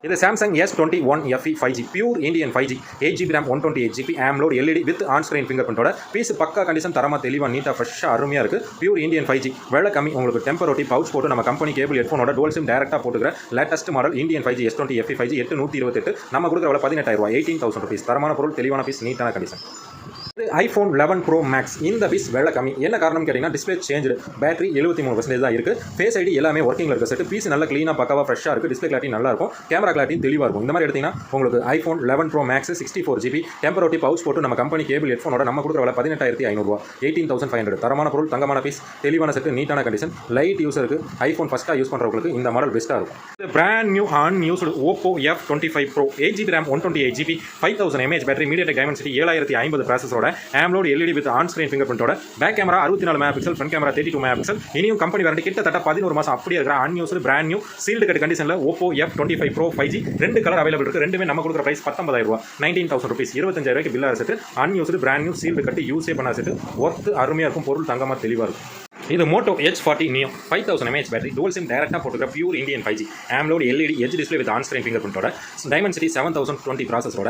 இது Samsung S21 FE 5G pure Indian 5G 8GB RAM 128GB AMOLED LED with on screen finger பிரிண்டோட piece பக்கா condition தரமாக தெளிவாக நீட்டாக ஃப்ரெஷ்ஷாக அருமையாக இருக்குது. பியூர் இந்தியன் 5G விலை கம்மி, உங்களுக்கு டெம்பர் ஒட்டி பவுச் போட்டு நம்ம கம்பெனி கேபிள் ஹெட்ஃபோனோட டுவல் சிம் டேரக்டாக போட்டுக்கிற latest model Indian 5G S20 FE 5G 828 நம்ம கொடுக்குற விலை 18,000 18,000 rupees. தரமான பொருள், தெளிவான பீஸ், நீட்டான கண்டிஷன். இது iPhone 11 Pro Max. இந்த பீஸ் விலை கம்மி. என்ன காரணம் கேட்டிங்கன்னா டிஸ்பிளே சேஞ்சு, பேட்டரி 73% தான் இருக்குது, ஃபேஸ் ஐடி எல்லாமே ஒர்க்கிங்கில் இருக்க செட்டு, பீஸ் நல்லா க்ளீனாக பக்காவாக ஃப்ரெஷ்ஷாக இருக்குது, டிஸ்பிளே கிளாரிட்டி நல்லா இருக்கும், கேமரா கிளாரிட்டி தெளிவாக இருக்கும். இந்த மாதிரி எடுத்திங்கன்னா உங்களுக்கு iPhone 11 Pro Max 64GB temper ஒட்டி பவுச் போட்டு நம்ம கம்பெனி கேபிள் ஹெட்ஃபோனோட நம்ம கொடுக்குற விலை 18,500 18,500. தரமான பொருள், தங்கமான பீஸ், தெளிவான செட்டு, நீட்டான கண்டிஷன். லைட் யூஸருக்கு ஐஃபோன் ஃபஸ்ட்டாக யூஸ் பண்ணுறவங்களுக்கு இந்த மாடல் பெஸ்ட்டாக இருக்கும். இது brand new unused Oppo F25 Pro 8GB RAM 128GB 5000 mAh battery, MediaTek Dimensity 7050 ப்ராசஸரோட AMOLED LED with on screen finger பிரிண்டோட back camera 64 MP, front camera 32 MP. இனியும் கம்பெனி வாரண்டி கிட்டத்தட்ட 11 மாதம் அப்படியே இருக்கிற unused brand new sealed cut கண்டிஷனில் Oppo F25 Pro 5G ரெண்டு colour available இருக்குது. ரெண்டுமே நம்ம கொடுக்குற பிரைஸ் 19,000 19,000 rupees 25,000 பில்லாக set. Unused brand new sealed cut யூஸே பண்ண செட்டு, ஒர்த்து அருமையாக இருக்கும், பொருள் தங்கமாக தெளிவாக இருக்கும். இது Moto H40 Neo 5000 mAh battery, dual SIM டேரக்டாக போட்டுக்கிற pure Indian 5G AMOLED LED edge display with on screen finger பிரிண்டோட Dimensity 7020 ப்ராசஸரோட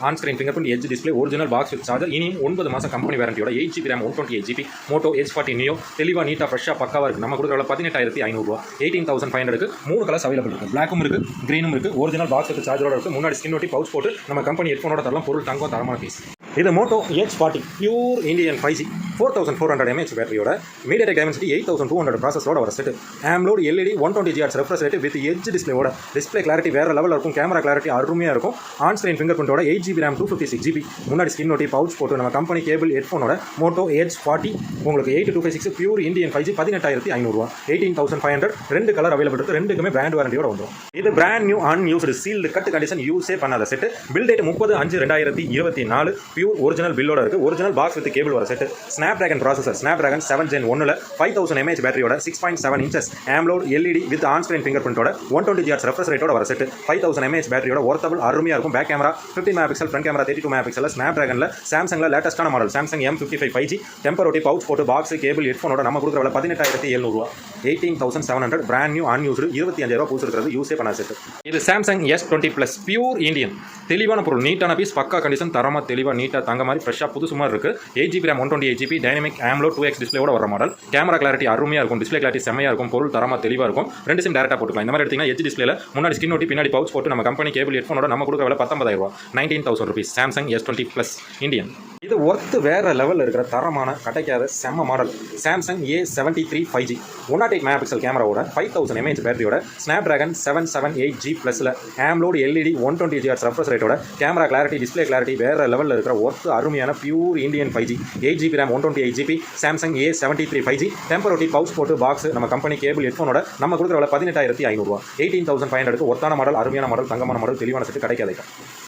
on screen finger print edge display, original box with charger, இனியும் 9 மாதம் கம்பெனி வாரண்டியோட 8GB RAM 128GB Moto H40 Neo தெளிவாக நீட்டாக ஃப்ரெஷ்ஷாக பக்காவாக இருக்குது. நம்ம கொடுக்குற 18,500 18,500. 3 கலர்ஸ் அவைலபிள் இருக்குது, பிளாக்கும் இருக்குது, க்ரீனும் இருக்குது, ஒரிஜினல் பாக்ஸ் வித் சார்ஜரோட இருக்குது. முன்னாடி ஸ்கின் ஒட்டி பவுச் போட்டு நம்ம கம்பெனி ஹெட்ஃபோனோட தரலாம், பொருள் தங்கம், தரமான பீஸ். இது Moto H40 pure Indian 5G 4400 mAh பேட்டரியோட MediaTek Dimensity 8200 ப்ராசஸரோட வர set. AMOLED LED 120Hz refresh rate with edge டிஸ்பிளேவோட டிஸ்பிளே கிளாரிட்டி வேறு லெவலில் இருக்கும், கேமரா கிளாரிட்டி அருமையாக இருக்கும். ஆன் ஸ்க்ரீன் ஃபிங்கர் பிரிண்டோட 8GB RAM 256GB முன்னாடி ஸ்கின் ஒட்டி பவுச் போட்டு நம்ம கம்பெனி கேபிள் ஹெட்ஃபோனோட Moto H40 உங்களுக்கு 8256 பியூர் இந்தியன் 5G 18,500 18,500. ரெண்டு கலர் அவைலபிள் இருக்குது, ரெண்டுக்குமே பிராண்ட் வாரண்டியோட வந்துடும். இது brand new unused sealed cut condition யூஸே பண்ணாத set. Bill date 30/5/2024 pure original பில்லோட இருக்குது. ஒரிஜினல் பாக்ஸ் வித் கேபிள் வர set. Snapdragon processor, Snapdragon 7 Gen 1 5000 mAh பேட்டரியோட 6.7 inches AMOLED LED with on screen finger பிரிண்டோட 120Hz ரெஃப்ரெஷ் ரேட்டோட வர செட்டு. 5000 mAh பேட்டரியோட ஒர்த்தபிள் அருமையாக இருக்கும். Back camera 15 MP, front camera 32 MP. Snapdragonல சாம்சங்கில் லேட்டஸ்டான model Samsung M55 5G temper ஒட்டி பவுச் போட்டு பாக்ஸ் கேபிள் ஹெட்ஃபோனோட நம்ம கொடுக்குற விலை 18,700 18,700. பிராண்ட் நியூ அன்யூஸ்டு 25,000 பூஸ் இருக்கிறது, யூஸே பண்ண செட்டு. இது Samsung S20 Plus pure Indian தெளிவான பொருள், நீட்டான பீஸ், பக்கா கண்டிஷன், தரமாக தெளிவாக நீட்டாக தங்க மாதிரி ஃப்ரெஷ்ஷாக புது சுமார் இருக்குது. 8GB RAM 128GB dynamic AMOLED 2X டிஸ்பிளேயோட வர மாடல். கேமரா கிளாரிட்டி அருமையாக இருக்கும், டிஸ்பிளே கிளாரிட்டி செம்மையாக இருக்கும், பொருள் தரமாக தெளிவாக இருக்கும். ரெண்டு சிம் டேரக்டாக போட்டுக்கலாம். இந்த மாதிரி எடுத்தீங்கன்னா எட்ஜ் டிஸ்பிளேல முன்னாடி ஸ்கின் ஒட்டி பின்னாடி பவுச் போட்டு நம்ம கம்பெனி கேபிள் ஹெட்ஃபோனோட நம்ம கொடுக்குற விலை 19,000 19,000 rupees. Samsung S20 Plus Indian. இது ஒர்த்து வேறு லெவலில் இருக்கிற தரமான கிடைக்காத செம்ம model Samsung A73 5G 108 MP கேமராவோட 5000 mAh பேட்டரியோட Snapdragon 778G ப்ளஸில் AMOLED LED 120Hz ரெஃப்ரெஷ் ரேட்டோட கேமரா கிளாரிட்டி, டிஸ்பிளே கிளாரிட்டி வேறு லெவலில் இருக்கிற ஒர்த்து அருமையான pure Indian 5G 8GB RAM 128GB Samsung A73 5G temper ஒட்டி பவுச் போட்டு பாக்ஸ் நம்ம கம்பெனி கேபிள் ஹெட்ஃபோனோட நம்ம கொடுக்குற விலை 18,500 18,500. ஒர்த்தான மாடல், அருமையான மாடல், தங்கமான மாடல், தெளிவான செட்டு கிடைக்காது.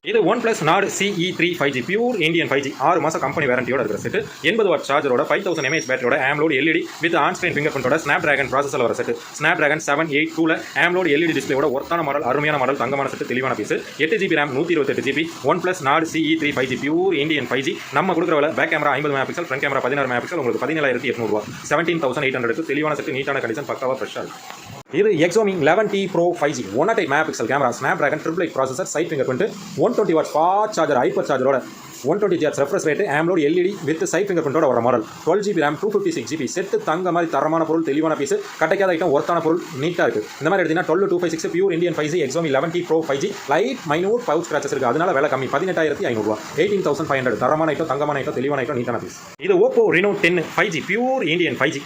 இது OnePlus Nord CE3 5G pure Indian 5G 6 மாதம் கம்பெனி வாரண்டியோட இருக்கிற செட்டு. 80W சார்ஜரோட 5000 mAh பேட்டரியோட AMOLED LED with on screen finger பிரிண்டோட Snapdragon ப்ராசஸில் வர செட்டு. Snapdragon 782 AMOLED LED டிஸ்பிளேயோட ஒர்த்தான மாடல், அருமையான மாடல், தங்கமான செட்டு, தெளிவான piece. 8GB RAM 128GB OnePlus Nord CE3 5G pure Indian 5G நம்ம கொடுக்குற விலை back camera 50 MP, front camera 16 MP உங்களுக்கு 17,800 17,800. தெளிவான செட்டு, நீட்டான கண்டிஷன், பக்காவாக ஃப்ரெஷ்ஷாக இருக்கும். இது Xiaomi 11T Pro 5G 108 MP camera, Snapdragon 888 processor, side finger print, 120W fast charger, hyper சார்ஜரோட 120Hz refresh rate, AMOLED LED with side finger பிரிண்டோட வர model. 12GB RAM 256GB set, தங்க மாதிரி தரமான பொருள், தெளிவான பீஸ், கிடைக்காத ஐட்டம், ஒர்த்தான பொருள், நீட்டாக இருக்குது. இந்த மாதிரி எடுத்தீங்கன்னா 12256 pure Indian 5G Xiaomi 11T Pro 5G light minute pouch scratches இருக்குது, அதனால விலை கம்மி 18,500 18,500. தரமான ஐட்டம், தங்கமான ஐட்டம், தெளிவான ஐட்டம், நீட்டான பீஸ். இது Oppo Reno 10 5G pure Indian 5G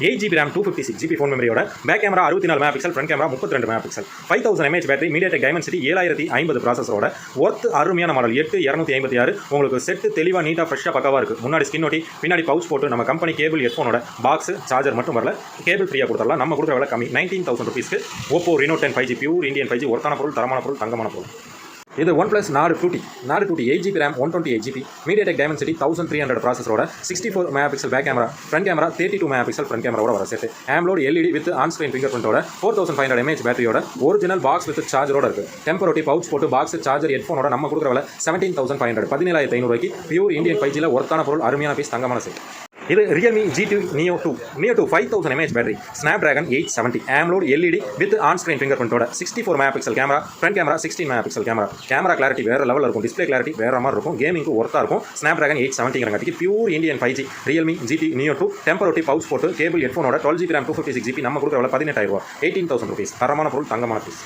8GB RAM 256GB phone மெமரியோட back camera 64 MP, front camera 32 MP. 5000 mAh battery, MediaTek Dimensity 7050 ப்ராசஸரோட ஒர்த்து அருமையான மாடல் 8256 உங்களுக்கு செட்டு தெளிவாக நீட்டாக ஃப்ரெஷ்ஷாக பக்காவாக இருக்குது. முன்னாடி ஸ்கின் ஒட்டி பின்னாடி பவுச் போட்டு நம்ம கம்பெனி கேபிள் ஹெட்ஃபோனோட பாக்ஸ் சார்ஜர் மட்டும் வரல, கேபிள் ஃப்ரீயாக கொடுத்துடலாம். நம்ம கொடுக்குற விலை கம்மி 19,000 rupees. Oppo Reno 10 5G pure Indian 5G ஒர்த்தான பொருள், தரமான பொருள், தங்கமான பொருள். இது OnePlus Nord 2T 8GB RAM 128GB MediaTek Dimensity 1300 ப்ராசஸரோட 64 MP back camera, front camera 32 MP ஃப்ரண்ட் கேமராவோட வர set. AMOLED LED with on screen finger பிரிண்டோட 4500 mAh பேட்டரியோட ஒரிஜினல் பாக்ஸ் வித் சார்ஜரோட இருக்குது. டெம்பர் ஒட்டி பவுச் போட்டு பாக்ஸ் சார்ஜர் ஹெட்ஃபோனோட நம்ம கொடுக்குற விலை 17,500 17,500 பியூர் இந்தியன் 5Gல ஒர்த்தான பொருள், அருமையான பீஸ், தங்கமான செட். இது Realme GT Neo 2 5000 mAh battery, Snapdragon 870 AMOLED LED with on screen finger பிரிண்டோட 64 megapixel camera, front camera 16 megapixel camera clarity வேற லெவலில் இருக்கும், டிஸ்பிளே கிளாரிட்டி வேற மாதிரி இருக்கும், கேமிங்க்கு ஒர்த்தாக இருக்கும். ஸ்னாப்டிராகன் 870ங்கிறங்காட்டிக்கு pure Indian 5G Realme GT Neo 2 டெம்பரோட்டி பவுச் போட்டு கேபிள் ஹெட்ஃபோனோட 12GB RAM 256GB நம்ம கொடுக்குற விலை 18,000 18,000 rupees. தரமான பொருள், தங்கமான பீஸ்.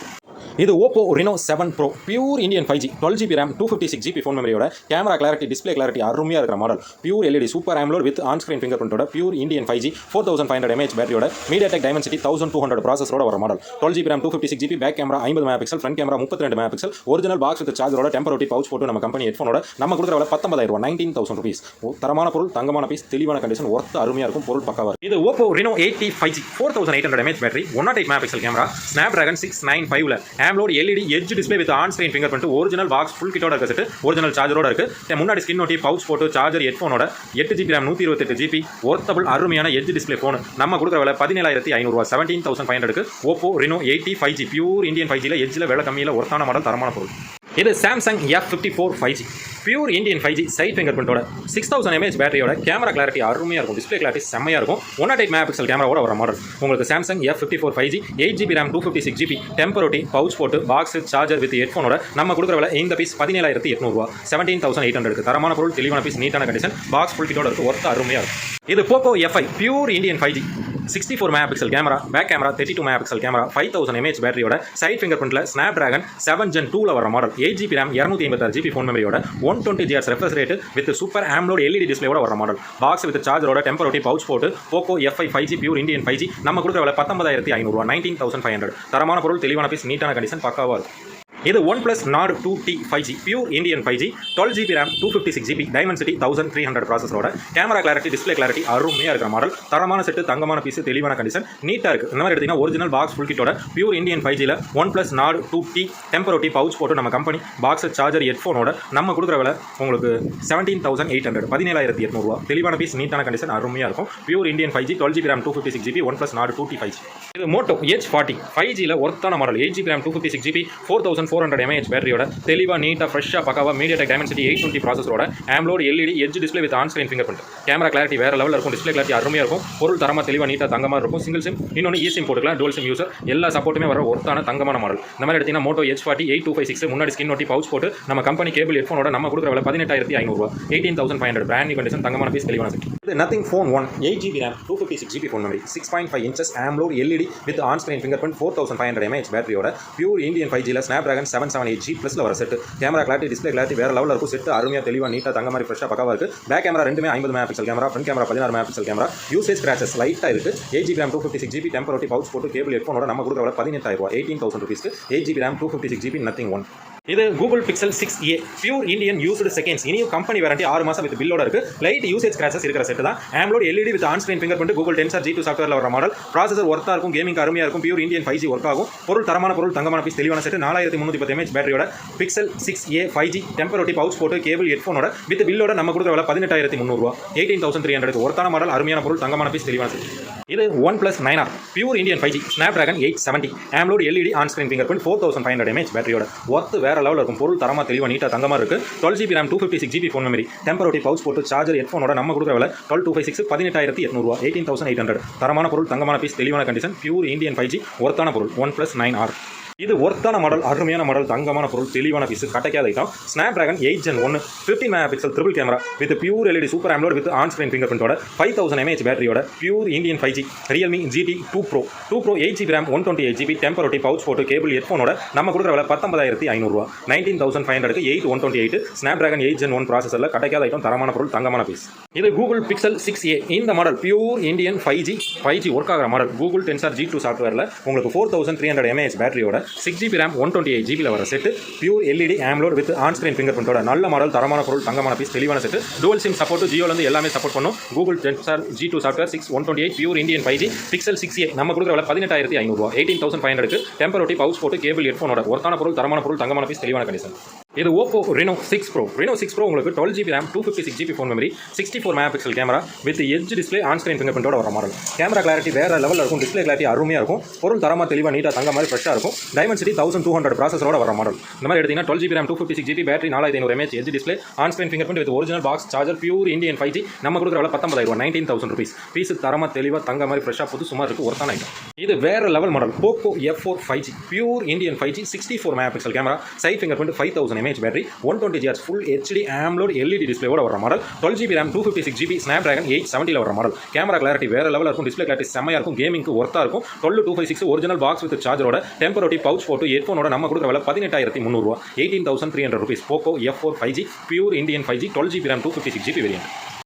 இது Oppo Reno 7 Pro pure Indian 5G 12GB RAM 256GB phone மெமரியோட கேமரா கிளாரிட்டி, டிஸ்பிளே கிளாரிட்டி அருமையாக இருக்கிற model. Pure LED super AMOLED with on screen finger பிரிண்டோட பியூர் இந்தியன் 5G 4500 mAh பேட்டரியோட MediaTek Dimensity 1200 ப்ராசஸரோட வர model. 12GB RAM 256GB back camera 50 megapixel, front camera 32 megapixel, original box with சார்ஜரோட டெம்பரோட்டி pouch போட்டு நம்ம கம்பெனி ஹெட்ஃபோனோட நம்ம கொடுக்குற விலை 19,000 19,000 rupees. தரமான பொருள், தங்கமான பீஸ், தெளிவான கண்டிஷன், ஒர்த் அருமையாக இருக்கும், பொருள் பக்காவாக இருக்கும். இது Oppo Reno 80 5G 4800 mAh battery, 108 megapixel camera, Snapdragon 695ல AMOLED LED edge display with on screen finger print, original box full கிட்டோட இருக்க செட், ஒரிஜினல் சார்ஜரோட இருக்கு. முன்னாடி ஸ்கின் ஒட்டி பவுச் போட்டு charger ஹெட்ஃபோனோட 8GB RAM 128GB worthable அருமையான எட்ஜ் டிஸ்பிளே ஃபோன் நம்ம கொடுக்குற விலை 17,500 17,500க்கு Oppo Reno 80 5G pure Indian 5Gல எட்ஜில் விலை கம்மியில் ஒர்த்தான மாடல், தரமான பொருள். இது Samsung F54 5G pure Indian 5G side finger பிரிண்டோட 6000 mAh பேட்டரியோட கேமரா கிளாரிட்டி அருமையாக இருக்கும், டிஸ்பிளே கிளாரிட்டி செம்மையாக இருக்கும், 108 மெகாபிக்சல் கேமராவோட வர மாடல். உங்களுக்கு Samsung F54 5G 8GB RAM 256GB டெம்பரோட்டி பவுச் போட்டு பாக்ஸ் சார்ஜர் வித் ஹெட்ஃபோனோட நம்ம கொடுக்குற விலை இந்த பீஸ் 17,800 17,800க்கு. தரமான பொருள், தெளிவான பீஸ், நீட்டான கண்டிஷன், பாக்ஸ் ஃபுல் கிட்டோட இருக்கு, ஒர்த் அருமையாக இருக்கும். இது Poco F5 pure Indian 5G 64 megapixel camera, back camera 32 megapixel camera, 5000 mAh பேட்டரியோட சைட் ஃபிங்கர் பிரிண்ட்ல ஸ்னாப்டிராகன் 7 Gen 2ல வர model, 8GB RAM 256GB phone மெமரியோட 120Hz refresh rate with super AMOLED LED டிஸ்பிளேயோட வர மாடல். பாக்ஸ் வித் சார்ஜரோட டெம்பரோட்டி pouch போட்டு Poco F5 5G pure Indian 5G நம்ம கொடுக்குற விலை 19,500 19,500. தரமான பொருள், தெளிவான பீஸ், நீட்டான கண்டிஷன், பக்காவாக இருக்கும். இது OnePlus Nord 2T 5G pure Indian 5G 12GB RAM 256GB Dimensity 1300 ப்ராசஸரோட கேமரா கிளாரிட்டி, டிஸ்பிளே கிளாரிட்டி அருமையாக இருக்கிற மாடல், தரமான செட்டு, தங்கமான பீஸ், தெளிவான கண்டிஷன், நீட்டாக இருக்குது. இந்த மாதிரி எடுத்தீங்கன்னா ஒரிஜினல் பாக்ஸ் ஃபுல் கிட்டோட பியூர் இந்தியன் 5Gல OnePlus Nord 2T டெம்பரோட்டி பவுச் போட்டு நம்ம கம்பெனி பாக்ஸ் சார்ஜர் ஹெட்ஃபோனோட நம்ம கொடுக்குற விலை உங்களுக்கு 17,800 17,800. தெளிவான பீஸ், நீட்டான கண்டிஷன், அருமையாக இருக்கும். Pure Indian 5G 12GB RAM 256GB OnePlus Nord 2T 5G. இது Moto H40 5Gல ஒர்த்தான model, 8GB RAM 256GB 4400 mAh பேட்டரியோட தெளிவா, நீட்டா, ஃப்ரெஷ்ஷாக பக்காவா MediaTek Dimensity 820 ப்ராசஸரோட AMOLED LED edge display with on screen finger print, camera clarity வேற லெவலில் இருக்கும், டிஸ்பிளே கிளாரிட்டி அருமையாக இருக்கும், பொருள் தரமாக, தெளிவாக, நீட்டாக, தங்கமாக இருக்கும். சிங்கிள் சிம், இன்னொன்று eSIM போட்டுக்கலாம், dual SIM யூசர், எல்லா சப்போர்ட்டுமே வர ஒர்த்தான தங்கமான மாடல். இந்த மாதிரி எடுத்தீங்கன்னா Moto H40 8256 முன்னாடி ஸ்கின் ஒட்டி பவுச் போட்டு நம்ம கம்பெனி கேபிள் ஹெட்ஃபோனோட நம்ம கொடுக்குற விலை 18,500 18,500. பிராண்ட் நியூ கண்டிஷன், தங்கமான பீஸ், தெளிவான செட். இது Nothing Phone 1 8GB RAM 256GB phone memory, 6.5 inches AMOLED LED with on screen finger print, 4500 mAh பேட்டரியோட பியூர் இந்தியன் 5Gல ஸ்னாப்டிராகன் 778G ப்ளஸ்ல வர set. Camera clarity, display clarity வேற லெவலில் இருக்கும், செட் அருமையாக, தெளிவாக, நீட்டாக, தங்க மாதிரி, ஃப்ரெஷ்ஷாக பக்காவாக இருக்குது. பேக் கேமரா ரெண்டுமே 50 megapixel camera, front camera 16 megapixel camera, usage scratches லைட்டாக இருக்குது. 8GB RAM 256GB டெம்பரோட்டி பவுச் போட்டு கேபிள் ஹெட்ஃபோனோட நம்ம கொடுக்குற விலை 18,000 18,000 rupeesக்கு. 8GB RAM 256GB Nothing 1. இது Google Pixel 6a pure Indian used seconds, இனியும் கம்பெனி வாரண்டி 6 மாதம் வித் பில்லோட இருக்கு. லைட் யூசேஜ் ஸ்கிராச்சஸ் இருக்கிற செட் தான். AMOLED LED with on screen finger print, Google Tensor G2 சாஃப்ட்வேர்ல வர மாடல். ப்ராசஸர் ஒர்த்தா இருக்கும், கேமிங் அருமையாக இருக்கும், பியூர் இந்தியன் 5G ஒர்க் ஆகும். பொருள் தரமான பொருள், தங்கமான பீஸ், தெளிவான செட். 4310 mAh பேட்டரியோட Pixel 6a 5G டெம்பரோட்டி பவுச் போட்டு கேபிள் ஹெட்ஃபோனோட வித் பில்லோட நம்ம கொடுக்குற விலை 18,300 18,300. ஒர்த்தான மாடல், அருமையான பொருள், தங்கமான பீஸ், தெளிவான செட். இது OnePlus 9R pure Indian 5G Snapdragon 870 AMOLED LED on screen finger print, 4500 mAh பேட்டரியோட ஒர்த் வேற லெவலில் இருக்கும், பொருள் தரமா, தெளிவாக, நீட்டாக, தங்கமாக இருக்குது. 12GB RAM 256GB phone memory, டெம்பரோட்டி பவுச் போட்டு சார்ஜர் ஹெட்ஃபோனோட நம்ம கொடுக்குற விலை 12,256 18,800 18,800. தரமான பொருள், தங்கமான பீஸ், தெளிவான கண்டிஷன், பியூர் இந்தியன் 5G ஒர்த்தான பொருள் OnePlus 9R. இது ஒர்த்தான மாடல், அருமையான மாடல், தங்கமான பொருள், தெளிவான பீஸ், கட்டக்காத item. Snapdragon 8 Gen 1 15 megapixel triple camera with pure LED super AMOLED with on screen finger பிரிண்டோட 5000 mAh பேட்டரியோட pure Indian 5G Realme GT 2 Pro 8GB RAM 128GB டெம்பரோட்டி பவுச் போட்டு கேபிள் ஹெட்ஃபோனோட நம்ம கொடுக்குற விலை 19,500 19,500க்கு. 8128 ஸ்னாப்டிராகன் 8 Gen 1 ப்ராசஸரில் கட்டக்காத ஐட்டம், தரமான பொருள், தங்கமான பீஸ். இது Google Pixel 6a இந்த model pure Indian 5G work ஆகிற மாடல். Google Tensor G2 சாஃப்ட்வேரில் உங்களுக்கு 4300 mAh பேட்டரியோட 6GB RAM 128GB வர set. Pure LED AMOLED with on screen finger பிரிண்டோட நல்ல மாடல், தரமான பொருள், தங்கமான பீஸ், தெளிவான செட். dual SIM சப்போர்ட், ஜியோலேருந்து எல்லாமே சப்போர்ட் பண்ணும். Google Tensor G2 software 128 pure Indian 5G Pixel 6a நம்ம கொடுக்குற விலை 18,500 18,500க்கு. டெம்பரோட்டி பவுச் போட்டு கேபிள் ஹெட்ஃபோனோட ஒர்த்தான பொருள், தரமான பொருள், தங்கமான பீஸ், தெளிவான கண்டிஷன். இது ஓப்போ ரெனோ 6 ப்ரோ உங்களுக்கு 12GB RAM 256GB phone memory 64 megapixel camera with edge display on screen finger பிரிண்டோட வர மாடல். கேமரா கிளாரிட்டி வேறு லெவலில் இருக்கும், டிஸ்பிளே கிளாரிட்டி அருமையாக இருக்கும், பொருள் தரமாக தெளிவாக நீட்டாக தங்க மாதிரி ஃப்ரெஷ்ஷாக இருக்கும். டைமென்சிட்டி 1200 ப்ராசஸரோட வர மாடல். இந்த மாதிரி எடுத்தீங்கன்னா 12GB RAM 256GB battery 4500 mAh edge display on screen finger print with original box charger pure Indian 5G நம்ம கொடுக்குற விலை 19,000 19,000 rupees. பீஸ் தரமாக தெளிவாக தங்க மாதிரி ஃப்ரெஷ்ஷாக புது சும்மா இருக்குது ஒருத்தான ஐட்டம். இது வேறு level model Poco F4 5G pure Indian 5G 64 megapixel camera side finger print 5000 mAh battery 120Hz full HD AMOLED LED டிஸ்பிளேவோட வர model. 12GB RAM 256GB Snapdragon 870 வர மாடல். கேமரா கிளாரிட்டி வேறு லெவலில் இருக்கும், டிஸ்பிளே கிளாரிட்டி செம்மையாக இருக்கும், கேமிங்க்கு ஒர்த்தாக இருக்கும். 12256 ஒரிஜினல் பாக்ஸ் வித் சார்ஜரோட டெம்பரரி பவுச் போட்டு ஹெட்ஃபோனோட நம்ம கொடுக்குற விலை 18,300 18,300 rupees. Poco F4 5G pure Indian 5G 12GB RAM 256GB variant.